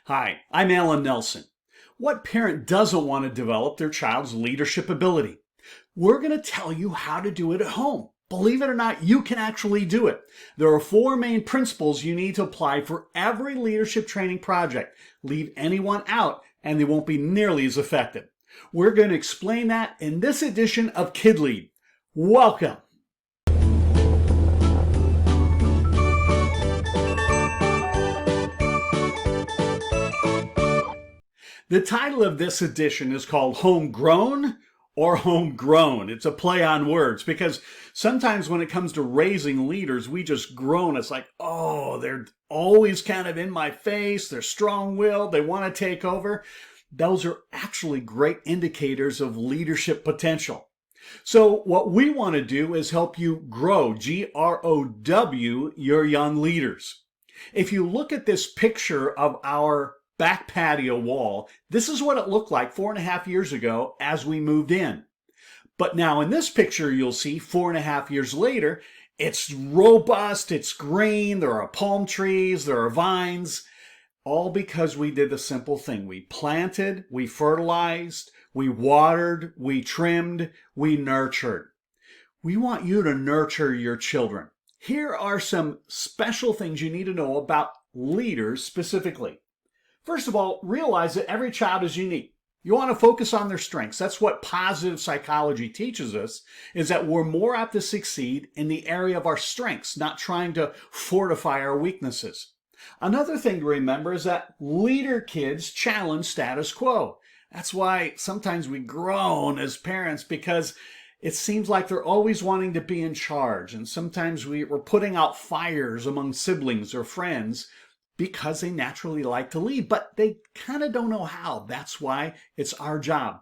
Hi, I'm Alan Nelson. What parent doesn't want to develop their child's leadership ability? We're going to tell you how to do it at home. Believe it or not, you can actually do it. There are four main principles you need to apply for every leadership training project. Leave anyone out and they won't be nearly as effective. We're going to explain that in this edition of KidLead. Welcome. The title of this edition is called Homegrown or Homegrown. It's a play on words because sometimes when it comes to raising leaders, we just groan. It's like, oh, they're always kind of in my face. They're strong-willed. They want to take over. Those are actually great indicators of leadership potential. So what we want to do is help you grow, G-R-O-W, your young leaders. If you look at this picture of our back patio wall, this is what it looked like 4.5 years ago as we moved in. But now in this picture, you'll see 4.5 years later, it's robust, it's green, there are palm trees, there are vines, all because we did the simple thing. We planted, we fertilized, we watered, we trimmed, we nurtured. We want you to nurture your children. Here are some special things you need to know about leaders specifically. First of all, realize that every child is unique. You want to focus on their strengths. That's what positive psychology teaches us, is that we're more apt to succeed in the area of our strengths, not trying to fortify our weaknesses. Another thing to remember is that leader kids challenge status quo. That's why sometimes we groan as parents, because it seems like they're always wanting to be in charge. And sometimes we're putting out fires among siblings or friends because they naturally like to lead, but they kind of don't know how. That's why it's our job.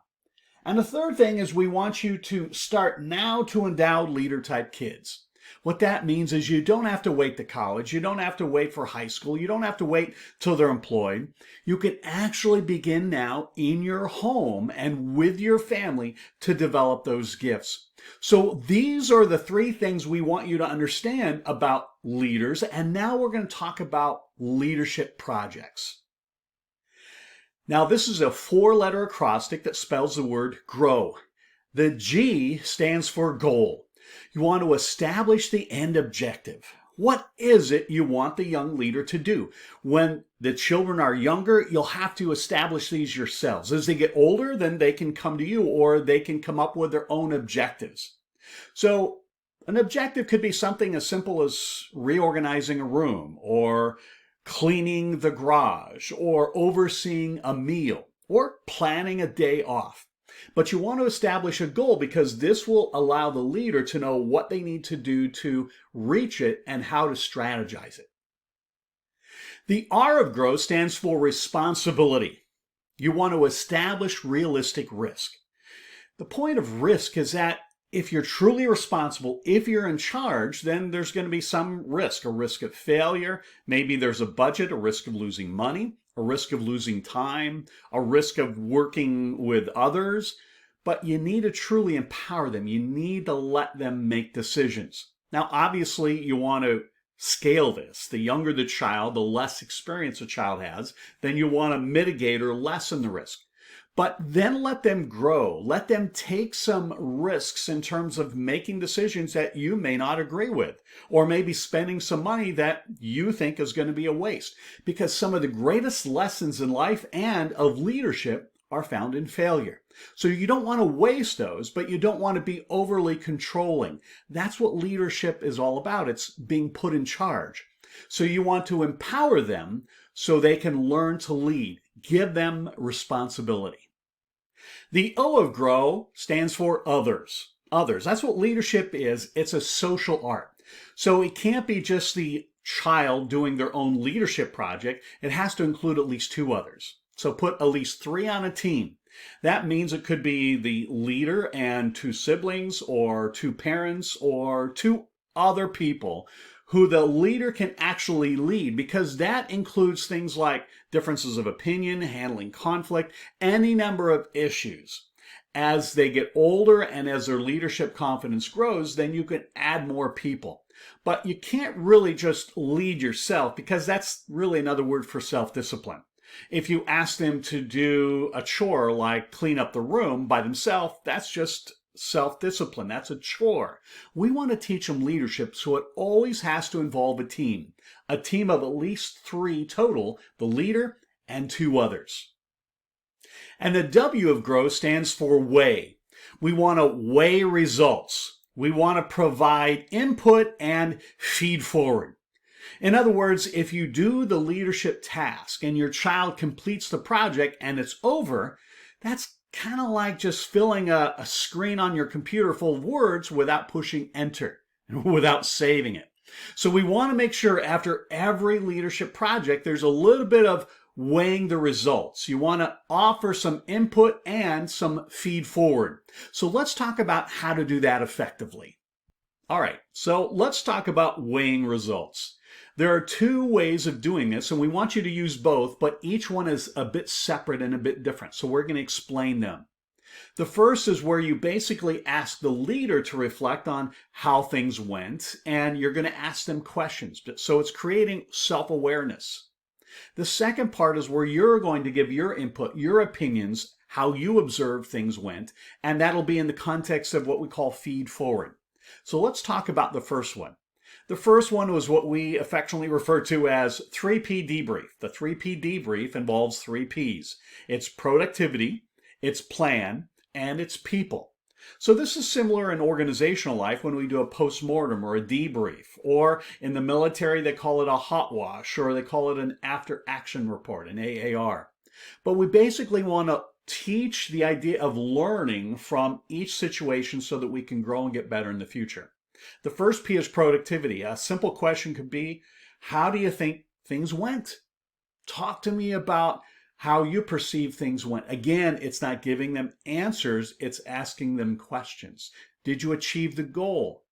And the third thing is we want you to start now to endow leader type kids. What that means is you don't have to wait to college. You don't have to wait for high school. You don't have to wait till they're employed. You can actually begin now in your home and with your family to develop those gifts. So these are the three things we want you to understand about leaders. And now we're going to talk about leadership projects. Now this is a 4-letter acrostic that spells the word grow. The G stands for goal. You want to establish the end objective. What is it you want the young leader to do? When the children are younger, you'll have to establish these yourselves. As they get older, then they can come to you or they can come up with their own objectives. So an objective could be something as simple as reorganizing a room or cleaning the garage or overseeing a meal or planning a day off. But you want to establish a goal because this will allow the leader to know what they need to do to reach it and how to strategize it. The R of grow stands for responsibility. You want to establish realistic risk. The point of risk is that if you're truly responsible, if you're in charge, then there's going to be some risk, a risk of failure. Maybe there's a budget, a risk of losing money, a risk of losing time, a risk of working with others. But you need to truly empower them. You need to let them make decisions. Now, obviously, you want to scale this. The younger the child, the less experience a child has, then you want to mitigate or lessen the risk. But then let them grow. Let them take some risks in terms of making decisions that you may not agree with, or maybe spending some money that you think is going to be a waste. Because some of the greatest lessons in life and of leadership are found in failure. So you don't want to waste those, but you don't want to be overly controlling. That's what leadership is all about. It's being put in charge. So you want to empower them so they can learn to lead. Give them responsibility. The O of grow stands for others. Others. That's what leadership is. It's a social art. So it can't be just the child doing their own leadership project. It has to include at least 2 others. So put at least 3 on a team. That means it could be the leader and 2 siblings or 2 parents or 2 other people who the leader can actually lead, because that includes things like differences of opinion, handling conflict, any number of issues. As they get older and as their leadership confidence grows, then you can add more people. But you can't really just lead yourself, because that's really another word for self-discipline. If you ask them to do a chore like clean up the room by themselves, that's just self-discipline. That's a chore. We want to teach them leadership, so it always has to involve a team of at least 3 total, the leader and 2 others. And the W of grow stands for weigh. We want to weigh results. We want to provide input and feed forward. In other words, if you do the leadership task and your child completes the project and it's over, that's kind of like just filling a screen on your computer full of words without pushing enter, without saving it. So we want to make sure after every leadership project, there's a little bit of weighing the results. You want to offer some input and some feed forward. So let's talk about how to do that effectively. All right, so let's talk about weighing results. There are 2 ways of doing this, and we want you to use both, but each one is a bit separate and a bit different, so we're going to explain them. The first is where you basically ask the leader to reflect on how things went, and you're going to ask them questions. So it's creating self-awareness. The second part is where you're going to give your input, your opinions, how you observe things went, and that'll be in the context of what we call feed forward. So let's talk about the first one. The first one was what we affectionately refer to as 3P debrief. The 3P debrief involves 3 Ps. It's productivity, it's plan, and it's people. So this is similar in organizational life when we do a postmortem or a debrief, or in the military they call it a hot wash, or they call it an after action report, an AAR. But we basically want to teach the idea of learning from each situation so that we can grow and get better in the future. The first P is productivity. A simple question could be, how do you think things went? Talk to me about how you perceive things went. Again, it's not giving them answers, it's asking them questions. Did you achieve the goal?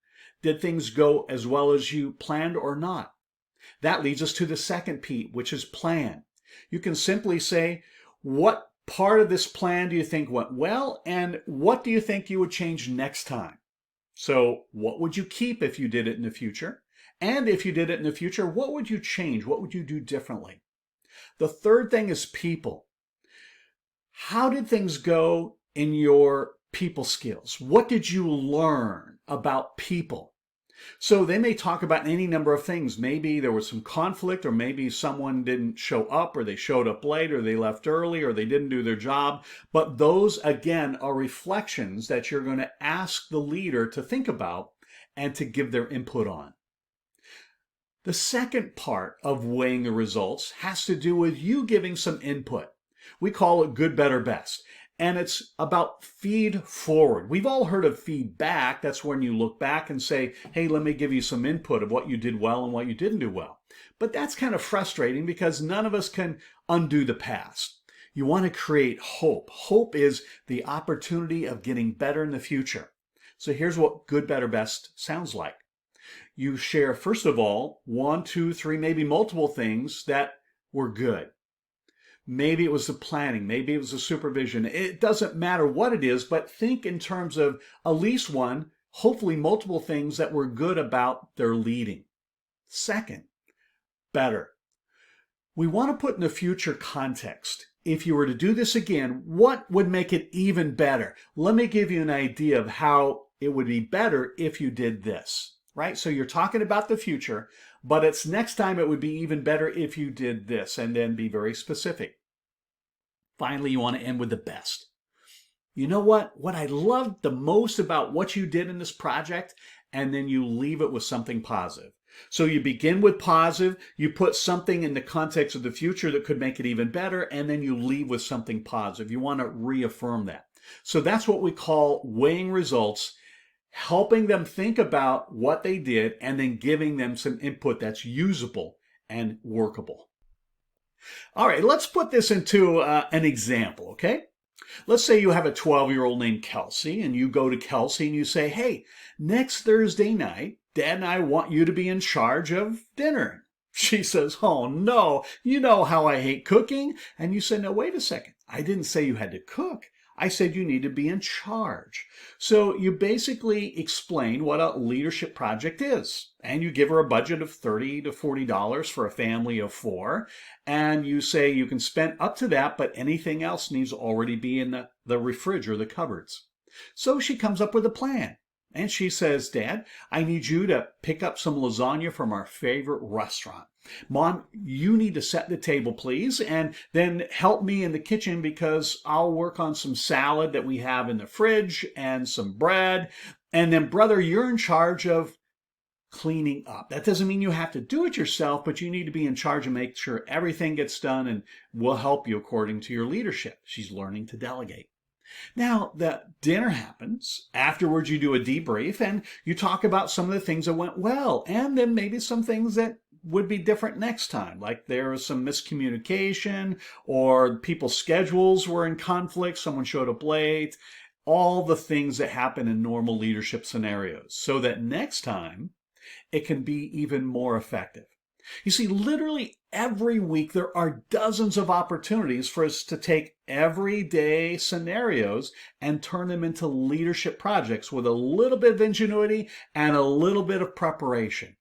Did things go as well as you planned or not? That leads us to the second P, which is plan. You can simply say, what part of this plan do you think went well, and what do you think you would change next time? So what would you keep if you did it in the future? And if you did it in the future, what would you change? What would you do differently? The third thing is people. How did things go in your people skills? What did you learn about people? So they may talk about any number of things. Maybe there was some conflict, or maybe someone didn't show up, or they showed up late, or they left early, or they didn't do their job. But those, again, are reflections that you're going to ask the leader to think about and to give their input on. The second part of weighing the results has to do with you giving some input. We call it good, better, best. And it's about feed forward. We've all heard of feedback. That's when you look back and say, hey, let me give you some input of what you did well and what you didn't do well. But that's kind of frustrating because none of us can undo the past. You want to create hope. Hope is the opportunity of getting better in the future. So here's what good, better, best sounds like. You share, first of all, 1, 2, 3, maybe multiple things that were good. Maybe it was the planning, maybe it was the supervision. It doesn't matter what it is, but think in terms of at least one, hopefully multiple things that were good about their leading. Second, better. We want to put in the future context. If you were to do this again, what would make it even better? Let me give you an idea of how it would be better if you did this, right? So you're talking about the future, but it's next time it would be even better if you did this, and then be very specific. Finally, you want to end with the best. You know what? What I loved the most about what you did in this project, and then you leave it with something positive. So you begin with positive, you put something in the context of the future that could make it even better, and then you leave with something positive. You want to reaffirm that. So that's what we call weighing results, helping them think about what they did and then giving them some input that's usable and workable. All right, let's put this into an example, okay? Let's say you have a 12-year-old named Kelsey, and you go to Kelsey and you say, hey, next Thursday night, Dad and I want you to be in charge of dinner. She says, oh no, you know how I hate cooking. And you say, no, wait a second. I didn't say you had to cook. I said you need to be in charge. So you basically explain what a leadership project is. And you give her a budget of $30 to $40 for a family of 4. And you say you can spend up to that, but anything else needs to already be in the fridge or the cupboards. So she comes up with a plan. And she says, Dad, I need you to pick up some lasagna from our favorite restaurant. Mom, you need to set the table, please, and then help me in the kitchen because I'll work on some salad that we have in the fridge and some bread. And then, brother, you're in charge of cleaning up. That doesn't mean you have to do it yourself, but you need to be in charge and make sure everything gets done, and we'll help you according to your leadership. She's learning to delegate. Now, the dinner happens. Afterwards, you do a debrief and you talk about some of the things that went well and then maybe some things that would be different next time, like there was some miscommunication or people's schedules were in conflict, someone showed up late, all the things that happen in normal leadership scenarios, so that next time it can be even more effective. You see, literally every week there are dozens of opportunities for us to take everyday scenarios and turn them into leadership projects with a little bit of ingenuity and a little bit of preparation.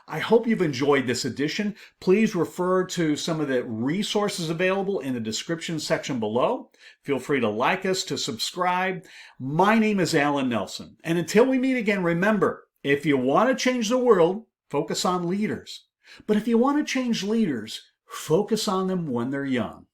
I hope you've enjoyed this edition. Please refer to some of the resources available in the description section below. Feel free to like us, to subscribe. My name is Alan Nelson, and until we meet again, remember, if you want to change the world, focus on leaders. But if you want to change leaders, focus on them when they're young.